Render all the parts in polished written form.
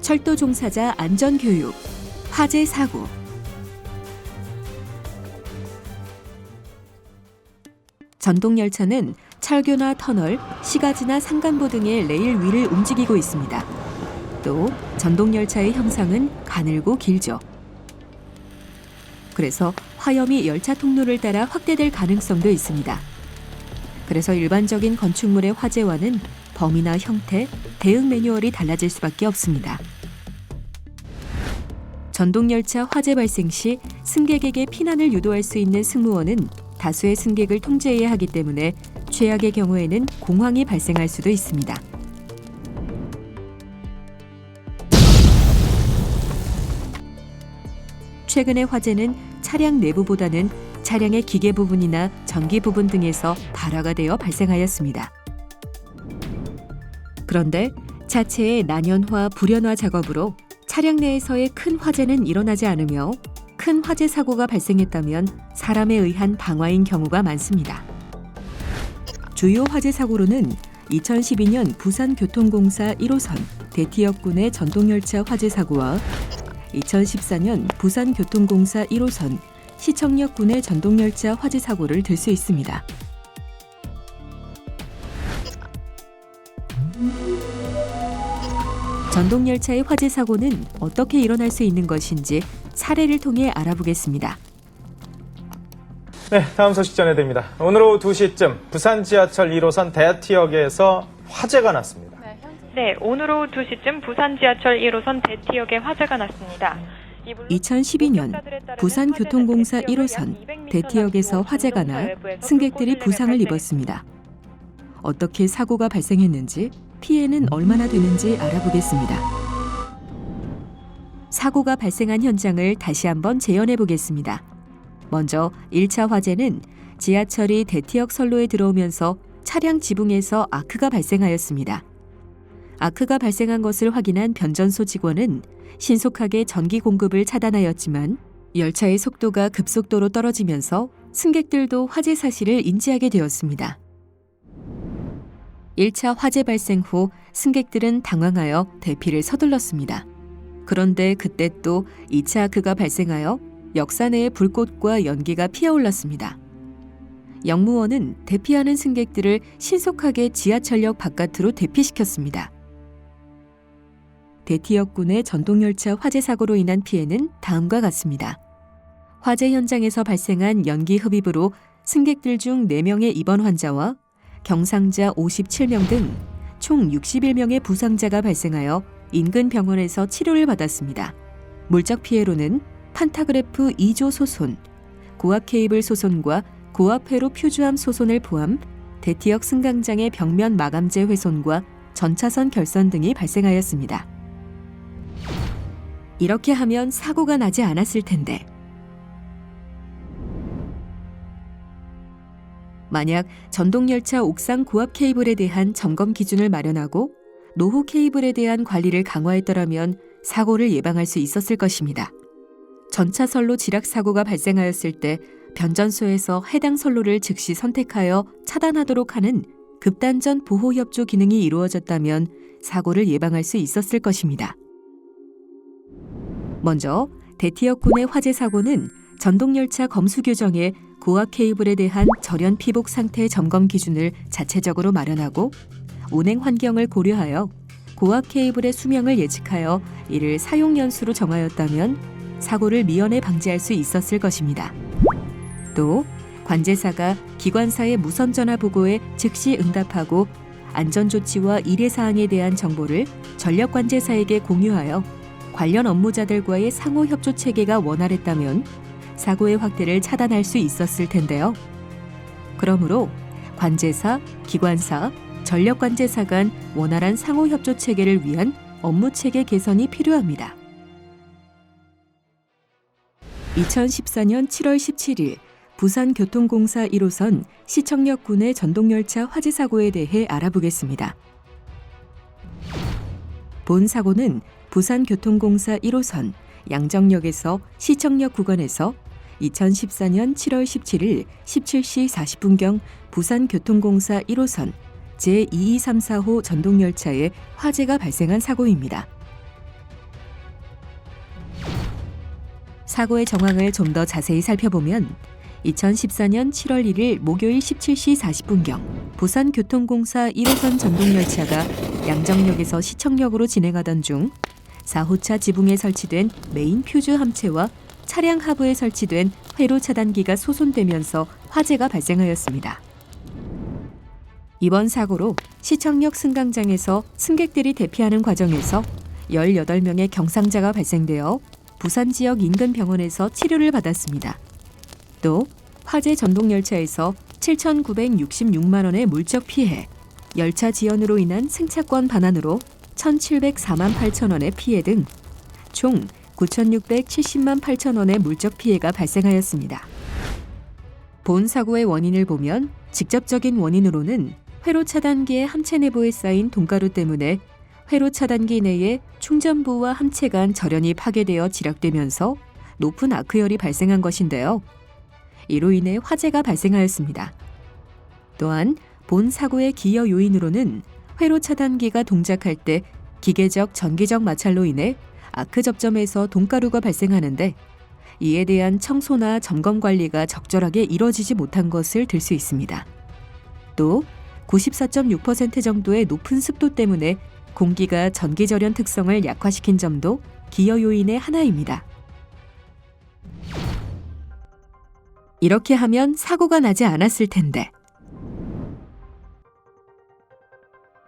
철도 종사자 안전교육, 화재 사고. 전동열차는 철교나 터널, 시가지나 상간부 등의 레일 위를 움직이고 있습니다. 또 전동열차의 형상은 가늘고 길죠. 그래서 화염이 열차 통로를 따라 확대될 가능성도 있습니다. 그래서 일반적인 건축물의 화재와는 범위나 형태, 대응 매뉴얼이 달라질 수밖에 없습니다. 전동열차 화재 발생 시 승객에게 피난을 유도할 수 있는 승무원은 다수의 승객을 통제해야 하기 때문에 최악의 경우에는 공황이 발생할 수도 있습니다. 최근의 화재는 차량 내부보다는 차량의 기계 부분이나 전기 부분 등에서 발화가 되어 발생하였습니다. 그런데 자체의 난연화, 불연화 작업으로 차량 내에서의 큰 화재는 일어나지 않으며 큰 화재 사고가 발생했다면 사람에 의한 방화인 경우가 많습니다. 주요 화재 사고로는 2012년 부산교통공사 1호선 대티역군의 전동열차 화재 사고와 2014년 부산교통공사 1호선 시청역군의 전동열차 화재 사고를 들 수 있습니다. 전동열차의 화재 사고는 어떻게 일어날 수 있는 것인지 사례를 통해 알아보겠습니다. 네, 다음 소식 전해드립니다. 오늘 오후 2시쯤 부산 지하철 1호선 대티역에서 화재가 났습니다. 네, 오늘 오후 2시쯤 부산 지하철 1호선 대티역에 화재가 났습니다. 2012년 부산교통공사 1호선 대티역에서 화재가 나 승객들이 부상을 입었습니다. 어떻게 사고가 발생했는지, 피해는 얼마나 되는지 알아보겠습니다. 사고가 발생한 현장을 다시 한번 재현해 보겠습니다. 먼저 1차 화재는 지하철이 대티역 선로에 들어오면서 차량 지붕에서 아크가 발생하였습니다. 아크가 발생한 것을 확인한 변전소 직원은 신속하게 전기 공급을 차단하였지만 열차의 속도가 급속도로 떨어지면서 승객들도 화재 사실을 인지하게 되었습니다. 1차 화재 발생 후 승객들은 당황하여 대피를 서둘렀습니다. 그런데 그때 또 2차 아크가 발생하여 역사 내의 불꽃과 연기가 피어올랐습니다. 역무원은 대피하는 승객들을 신속하게 지하철역 바깥으로 대피시켰습니다. 대티역군의 전동열차 화재 사고로 인한 피해는 다음과 같습니다. 화재 현장에서 발생한 연기 흡입으로 승객들 중 4명의 입원 환자와 경상자 57명 등 총 61명의 부상자가 발생하여 인근 병원에서 치료를 받았습니다. 물적 피해로는 판타그래프 2조 소손, 고압 케이블 소손과 고압 회로 퓨즈암 소손을 포함 대티역 승강장의 벽면 마감재 훼손과 전차선 결선 등이 발생하였습니다. 이렇게 하면 사고가 나지 않았을 텐데. 만약 전동열차 옥상 고압 케이블에 대한 점검 기준을 마련하고 노후 케이블에 대한 관리를 강화했더라면 사고를 예방할 수 있었을 것입니다. 전차 선로 지락 사고가 발생하였을 때 변전소에서 해당 선로를 즉시 선택하여 차단하도록 하는 급단전 보호 협조 기능이 이루어졌다면 사고를 예방할 수 있었을 것입니다. 먼저 대티역군의 화재 사고는 전동열차 검수 규정에 고압 케이블에 대한 절연 피복 상태 점검 기준을 자체적으로 마련하고 운행 환경을 고려하여 고압 케이블의 수명을 예측하여 이를 사용 연수로 정하였다면 사고를 미연에 방지할 수 있었을 것입니다. 또 관제사가 기관사의 무선 전화 보고에 즉시 응답하고 안전조치와 일회사항에 대한 정보를 전력관제사에게 공유하여 관련 업무자들과의 상호 협조 체계가 원활했다면 사고의 확대를 차단할 수 있었을 텐데요. 그러므로 관제사, 기관사, 전력관제사 간 원활한 상호 협조 체계를 위한 업무 체계 개선이 필요합니다. 2014년 7월 17일 부산교통공사 1호선 시청역군의 전동열차 화재 사고에 대해 알아보겠습니다. 본 사고는 부산교통공사 1호선 양정역에서 시청역 구간에서 2014년 7월 17일 17시 40분경 부산교통공사 1호선 제2234호 전동열차에 화재가 발생한 사고입니다. 사고의 정황을 좀 더 자세히 살펴보면 2014년 7월 1일 목요일 17시 40분경 부산교통공사 1호선 전동열차가 양정역에서 시청역으로 진행하던 중 4호차 지붕에 설치된 메인 퓨즈 함체와 차량 하부에 설치된 회로 차단기가 소손되면서 화재가 발생하였습니다. 이번 사고로 시청역 승강장에서 승객들이 대피하는 과정에서 18명의 경상자가 발생되어 부산 지역 인근 병원에서 치료를 받았습니다. 또 화재 전동열차에서 7,966만 원의 물적 피해, 열차 지연으로 인한 승차권 반환으로 1,704만 8천 원의 피해 등 총 9,670만 8천 원의 물적 피해가 발생하였습니다. 본 사고의 원인을 보면 직접적인 원인으로는 회로 차단기의 함체 내부에 쌓인 돈가루 때문에 회로 차단기 내에 충전부와 함체 간 절연이 파괴되어 지락되면서 높은 아크열이 발생한 것인데요. 이로 인해 화재가 발생하였습니다. 또한 본 사고의 기여 요인으로는 회로 차단기가 동작할 때 기계적 전기적 마찰로 인해 아크 접점에서 돈가루가 발생하는데 이에 대한 청소나 점검 관리가 적절하게 이뤄지지 못한 것을 들 수 있습니다. 또 94.6% 정도의 높은 습도 때문에 공기가 전기절연 특성을 약화시킨 점도 기여 요인의 하나입니다. 이렇게 하면 사고가 나지 않았을 텐데.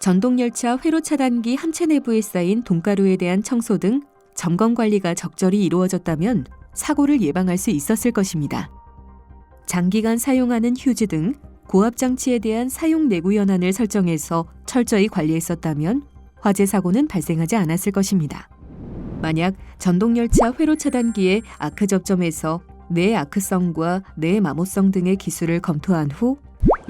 전동열차 회로 차단기 함체 내부에 쌓인 돈가루에 대한 청소 등 점검 관리가 적절히 이루어졌다면 사고를 예방할 수 있었을 것입니다. 장기간 사용하는 휴즈 등 고압 장치에 대한 사용 내구 연한을 설정해서 철저히 관리했었다면 화재 사고는 발생하지 않았을 것입니다. 만약 전동열차 회로 차단기의 아크 접점에서 내 아크성과 내 마모성 등의 기술을 검토한 후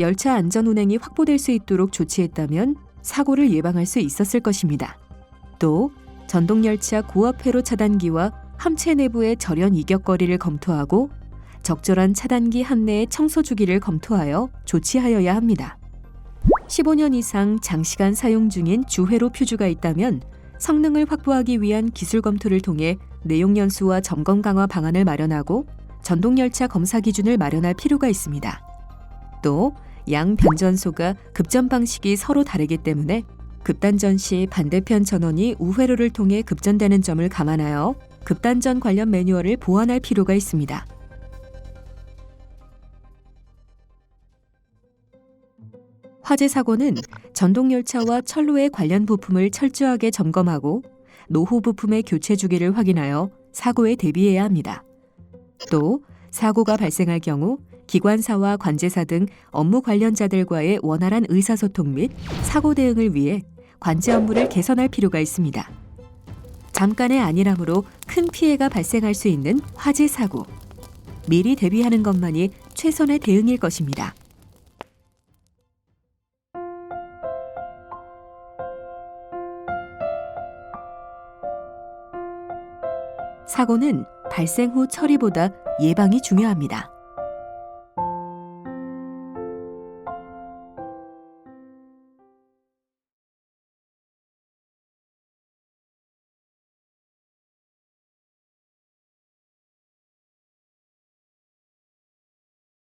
열차 안전 운행이 확보될 수 있도록 조치했다면 사고를 예방할 수 있었을 것입니다. 또 전동열차 고압 회로 차단기와 함체 내부의 절연 이격거리를 검토하고 적절한 차단기 함내의 청소 주기를 검토하여 조치하여야 합니다. 15년 이상 장시간 사용 중인 주회로 퓨즈가 있다면 성능을 확보하기 위한 기술 검토를 통해 내용 연수와 점검 강화 방안을 마련하고 전동열차 검사 기준을 마련할 필요가 있습니다. 또 양 변전소가 급전 방식이 서로 다르기 때문에 급단전 시 반대편 전원이 우회로를 통해 급전되는 점을 감안하여 급단전 관련 매뉴얼을 보완할 필요가 있습니다. 화재 사고는 전동열차와 철로의 관련 부품을 철저하게 점검하고 노후 부품의 교체 주기를 확인하여 사고에 대비해야 합니다. 또 사고가 발생할 경우 기관사와 관제사 등 업무 관련자들과의 원활한 의사소통 및 사고 대응을 위해 관제 업무를 개선할 필요가 있습니다. 잠깐의 안일함으로 큰 피해가 발생할 수 있는 화재 사고. 미리 대비하는 것만이 최선의 대응일 것입니다. 사고는 발생 후 처리보다 예방이 중요합니다.